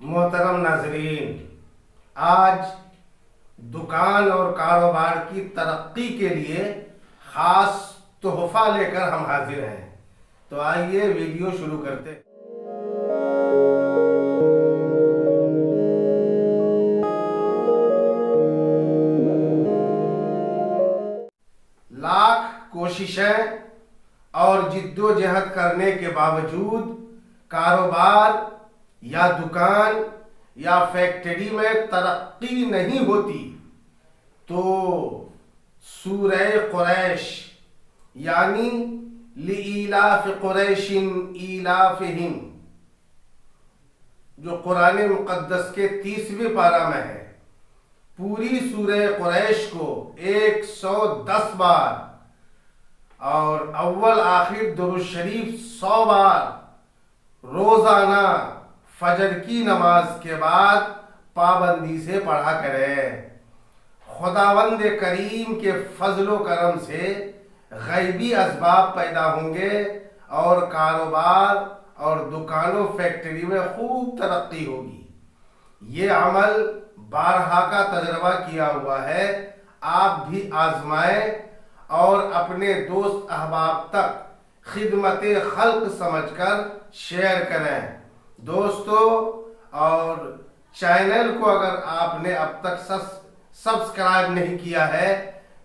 محترم ناظرین، آج دکان اور کاروبار کی ترقی کے لیے خاص تحفہ لے کر ہم حاضر ہیں۔ تو آئیے ویڈیو شروع کرتے ہیں۔ لاکھ کوششیں اور جد و جہد کرنے کے باوجود کاروبار یا دکان یا فیکٹری میں ترقی نہیں ہوتی تو سورہ قریش یعنی لإیلاف قریش ایلافہم جو قرآن مقدس کے 30ویں پارہ میں ہے، پوری سورہ قریش کو 110 بار اور اول آخر درود شریف 100 بار روزانہ فجر کی نماز کے بعد پابندی سے پڑھا کرے۔ خداوند کریم کے فضل و کرم سے غیبی اسباب پیدا ہوں گے اور کاروبار اور دکانوں فیکٹری میں خوب ترقی ہوگی۔ یہ عمل بارہا کا تجربہ کیا ہوا ہے، آپ بھی آزمائیں اور اپنے دوست احباب تک خدمت خلق سمجھ کر شیئر کریں۔ دوستو، اور چینل کو اگر آپ نے اب تک سبسکرائب نہیں کیا ہے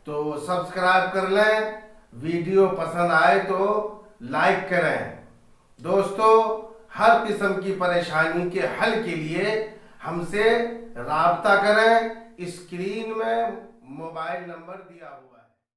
تو سبسکرائب کر لیں، ویڈیو پسند آئے تو لائک کریں۔ دوستو، ہر قسم کی پریشانی کے حل کے لیے ہم سے رابطہ کریں۔ اسکرین میں موبائل نمبر دیا ہوا